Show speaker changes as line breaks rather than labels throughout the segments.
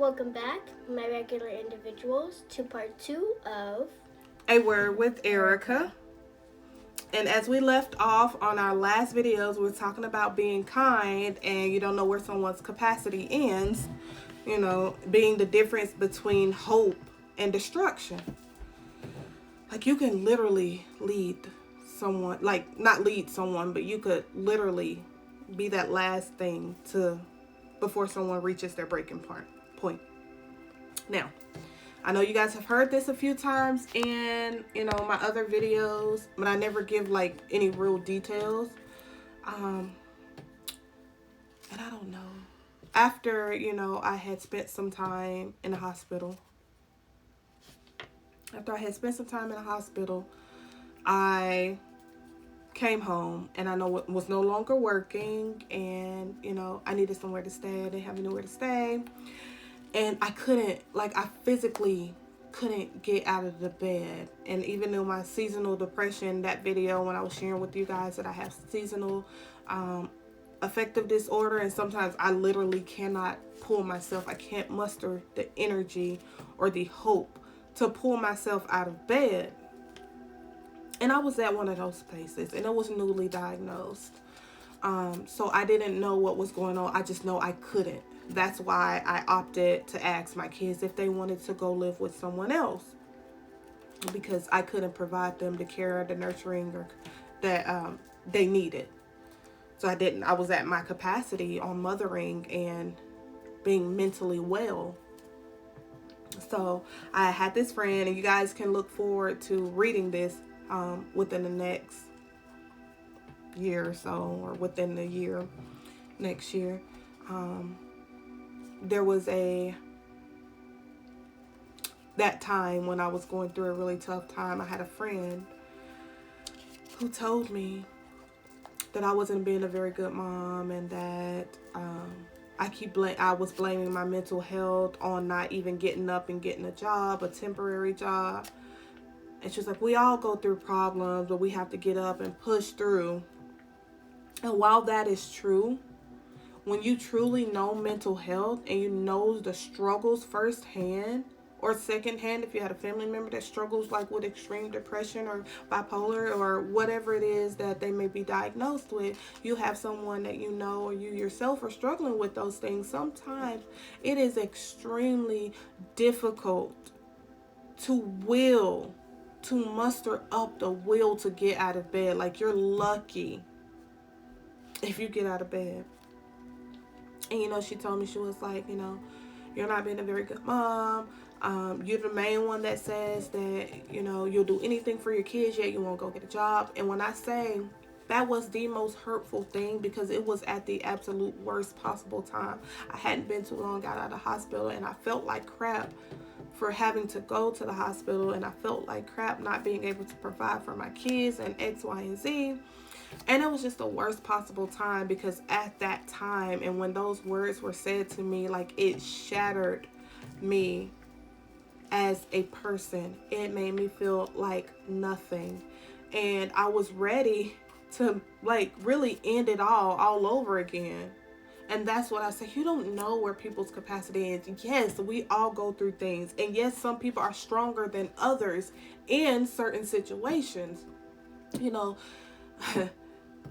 Welcome back, my regular individuals, to part 2 of
A Word with Erica. And as we left off on our last videos, we were talking about being kind, and you don't know where someone's capacity ends, being the difference between hope and destruction. Like, you can literally lead someone, like, not lead someone, but you could literally be that last thing before someone reaches their breaking point. Now, I know you guys have heard this a few times in, my other videos, but I never give like any real details. And I don't know. After, I had spent some time in the hospital. I came home and I was no longer working, and, I needed somewhere to stay. I didn't have anywhere to stay. And I physically couldn't get out of the bed. And even though my seasonal depression, that video when I was sharing with you guys that I have seasonal affective disorder, and sometimes I literally cannot pull myself, I can't muster the energy or the hope to pull myself out of bed. And I was at one of those places, and I was newly diagnosed. So I didn't know what was going on. I just know I couldn't. That's why I opted to ask my kids if they wanted to go live with someone else, because I couldn't provide them the care, the nurturing that they needed. So I didn't. I was at my capacity on mothering and being mentally well. So I had this friend, and you guys can look forward to reading this within the next year or so, or within the year next year. There was that time when I was going through a really tough time. I had a friend who told me that I wasn't being a very good mom, and that I was blaming my mental health on not even getting up and getting a job, a temporary job. And she was like, we all go through problems, but we have to get up and push through. And while that is true, when you truly know mental health and you know the struggles firsthand or secondhand, if you had a family member that struggles like with extreme depression or bipolar or whatever it is that they may be diagnosed with, you have someone that you know or you yourself are struggling with those things. Sometimes it is extremely difficult to muster up the will to get out of bed. Like, you're lucky if you get out of bed. And, she told me, she was like, you're not being a very good mom. You're the main one that says that, you'll do anything for your kids, yet you won't go get a job. And when I say that was the most hurtful thing, because it was at the absolute worst possible time. I hadn't been too long out of the hospital, and I felt like crap for having to go to the hospital, and I felt like crap not being able to provide for my kids and X, Y, and Z. And it was just the worst possible time, because at that time, and when those words were said to me, like, it shattered me as a person. It made me feel like nothing. And I was ready to, like, really end it all over again. And that's what I say. You don't know where people's capacity is. Yes, we all go through things. And yes, some people are stronger than others in certain situations.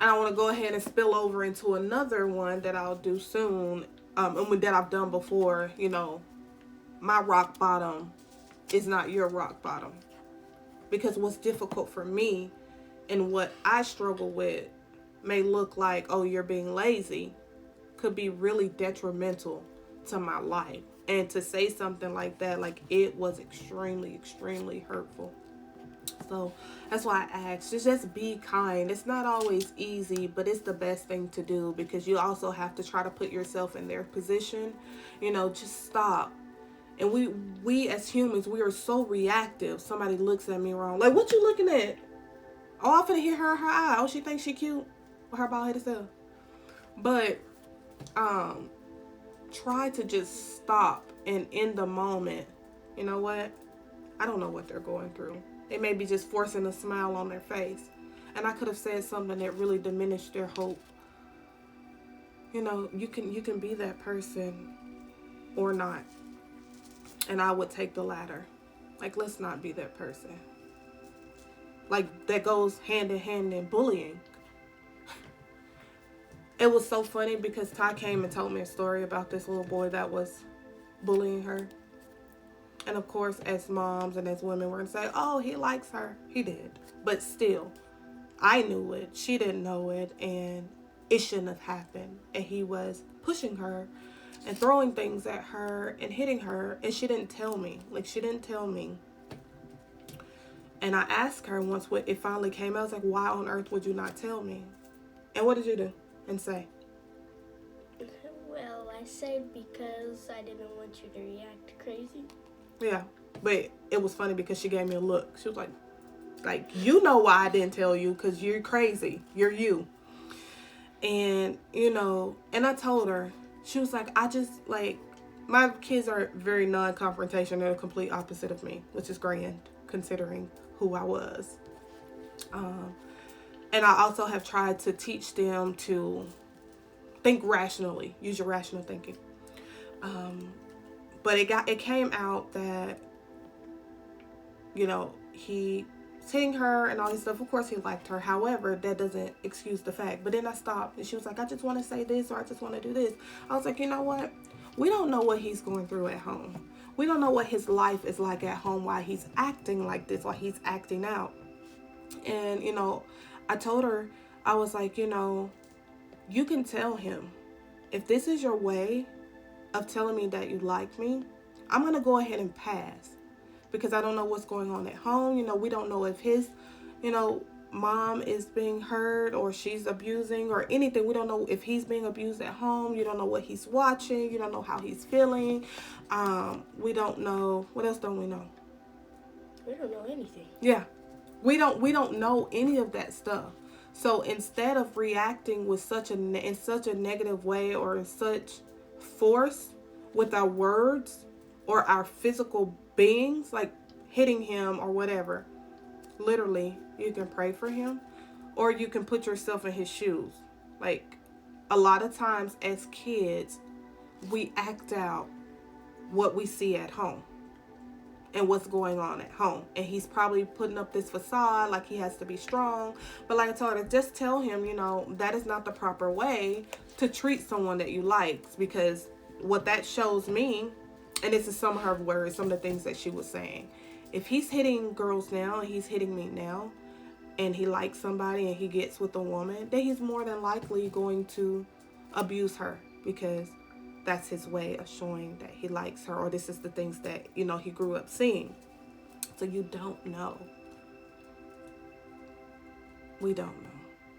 I don't want to go ahead and spill over into another one that I'll do soon, and that I've done before. My rock bottom is not your rock bottom, because what's difficult for me and what I struggle with may look like, oh, you're being lazy, could be really detrimental to my life. And to say something like that, like, it was extremely, extremely hurtful. So that's why I asked, just be kind. It's not always easy, but it's the best thing to do, because you also have to try to put yourself in their position. Just stop. And we as humans, we are so reactive. Somebody looks at me wrong, like, what you looking at? Oh, I'm finna hit her eye. Oh, she thinks she cute with her bald headed self. But try to just stop, and in the moment, you know what? I don't know what they're going through. They may be just forcing a smile on their face. And I could have said something that really diminished their hope. You can be that person or not. and I would take the latter. Like, let's not be that person. Like, that goes hand in hand in bullying. It was so funny because Ty came and told me a story about this little boy that was bullying her. And of course, as moms and as women, we're going to say, oh, he likes her. He did. But still, I knew it. She didn't know it. And it shouldn't have happened. And he was pushing her and throwing things at her and hitting her. And she didn't tell me. Like, she didn't tell me. And I asked her once it finally came out. I was like, why on earth would you not tell me? And what did you do and say?
Well, I said because I didn't want you to react crazy.
Yeah, but it was funny because she gave me a look. She was like, you know why I didn't tell you, because you're crazy. You're you. And, you know, and I told her, she was like, I just, like, my kids are very non-confrontational. They're the complete opposite of me, which is grand, considering who I was. And I also have tried to teach them to think rationally, use your rational thinking. But it came out that, you know, he was hitting her and all this stuff. Of course, he liked her. However, that doesn't excuse the fact. But then I stopped and she was like, I just want to say this, or I just want to do this. I was like, you know what? We don't know what he's going through at home. We don't know what his life is like at home, why he's acting like this, why he's acting out. And, you know, I told her, I was like, you know, you can tell him, if this is your way of telling me that you like me, I'm going to go ahead and pass, because I don't know what's going on at home. You know, we don't know if his, you know, mom is being hurt or she's abusing or anything. We don't know if he's being abused at home. You don't know what he's watching. You don't know how he's feeling. We don't know. What else don't we know?
We don't know anything.
Yeah. We don't know any of that stuff. So instead of reacting with in such a negative way or in such force with our words or our physical beings, like hitting him or whatever, literally, you can pray for him, or you can put yourself in his shoes. Like, a lot of times as kids, we act out what we see at home and what's going on at home. And he's probably putting up this facade like he has to be strong. But like I told her, just tell him, you know, that is not the proper way to treat someone that you like. Because what that shows me, and this is some of her words, some of the things that she was saying. If he's hitting girls now and he's hitting me now, and he likes somebody and he gets with a woman, then he's more than likely going to abuse her, because that's his way of showing that he likes her, or this is the things that, you know, he grew up seeing. So you don't know. We don't know.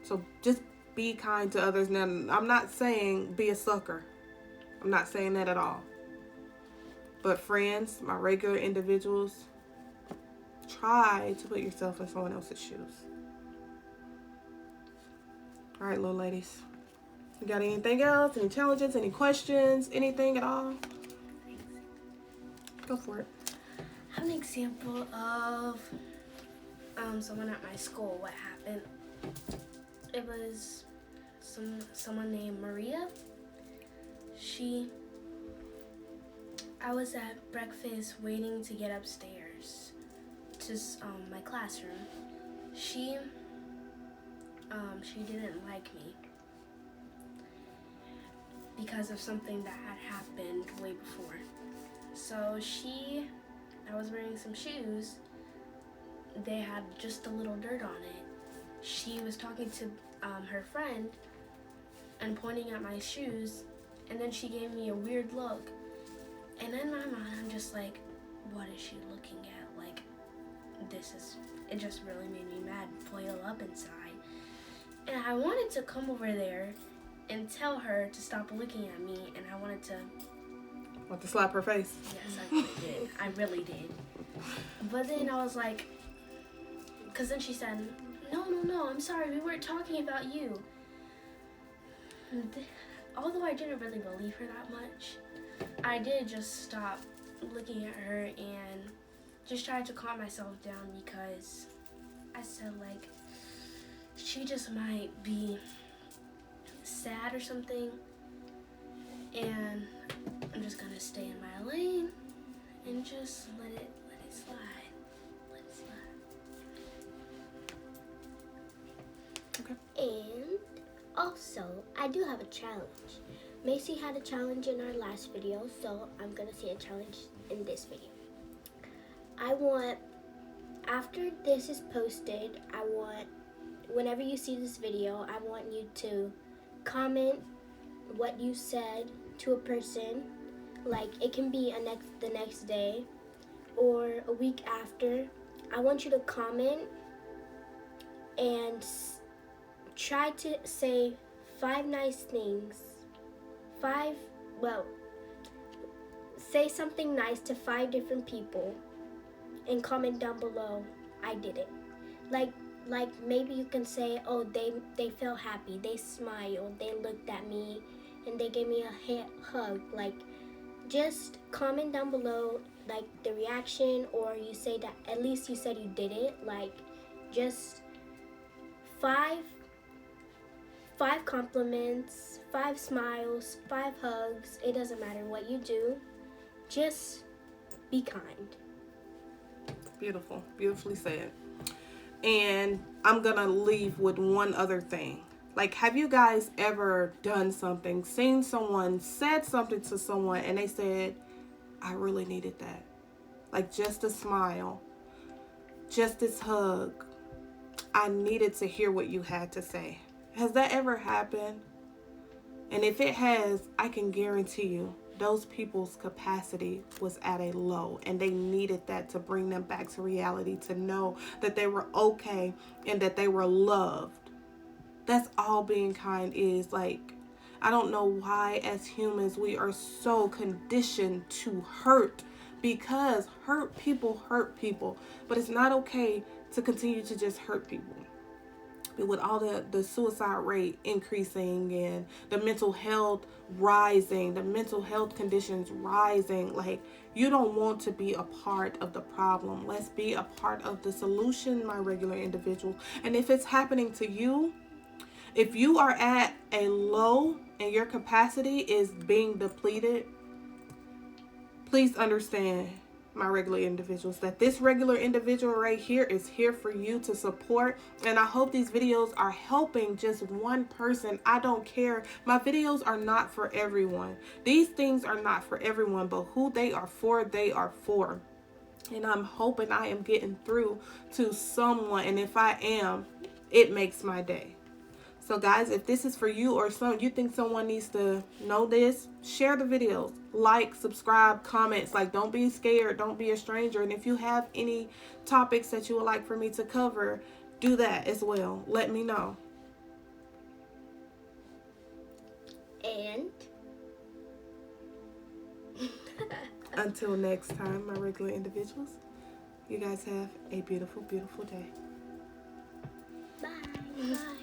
So just be kind to others. Now, I'm not saying be a sucker. I'm not saying that at all. But friends, my regular individuals, try to put yourself in someone else's shoes. All right, little ladies. You got anything else? Any challenges? Any questions? Anything at all? Go for it.
I have an example of someone at my school. What happened? It was someone named Maria. I was at breakfast waiting to get upstairs to my classroom. She didn't like me because of something that had happened way before. So I was wearing some shoes. They had just a little dirt on it. She was talking to her friend and pointing at my shoes, and then she gave me a weird look. And in my mind, I'm just like, what is she looking at? Like, it just really made me mad, boil up inside. And I wanted to come over there and tell her to stop looking at me, and I wanted to...
Want to slap her face?
Yes, I really did. I really did. But then I was like... Because then she said, no, I'm sorry, we weren't talking about you. Although I didn't really believe her that much, I did just stop looking at her and just tried to calm myself down, because I said, like, she just might be sad or something, and I'm just gonna stay in my lane and just let it slide. Let it slide.
Okay.
And also, I do have a challenge. Macy had a challenge in our last video, so I'm gonna say a challenge in this video. I want, after this is posted, I want, whenever you see this video, I want you to comment what you said to a person. Like, it can be the next day or a week after. I want you to comment and try to say 5 nice things. Say something nice to 5 different people and comment down below, I did it. Like maybe you can say, oh, they felt happy, they smiled, they looked at me, and they gave me a hug. Like, just comment down below, like, the reaction, or you say that at least you said you did it. Like, just 5 compliments, 5 smiles, 5 hugs. It doesn't matter what you do. Just be kind.
Beautiful. Beautifully said. And I'm going to leave with one other thing. Like, have you guys ever done something, seen someone, said something to someone, and they said, I really needed that? Like, just a smile, just this hug. I needed to hear what you had to say. Has that ever happened? And if it has, I can guarantee you those people's capacity was at a low, and they needed that to bring them back to reality, to know that they were okay and that they were loved. That's all being kind is. Like, I don't know why as humans we are so conditioned to hurt, because hurt people, but it's not okay to continue to just hurt people. With all the suicide rate increasing and the mental health rising, the mental health conditions rising, like, you don't want to be a part of the problem. Let's be a part of the solution, my regular individual. And if it's happening to you, if you are at a low and your capacity is being depleted, please understand, my regular individuals, that this regular individual right here is here for you to support. And I hope these videos are helping just one person. I don't care. My videos are not for everyone. These things are not for everyone, but who they are for, they are for. And I'm hoping I am getting through to someone. And if I am, it makes my day. So guys, if this is for you, or you think someone needs to know this, share the videos, like, subscribe, comments. Like, don't be scared, don't be a stranger. And if you have any topics that you would like for me to cover, do that as well. Let me know.
And
until next time, my regular individuals, you guys have a beautiful, beautiful day.
bye.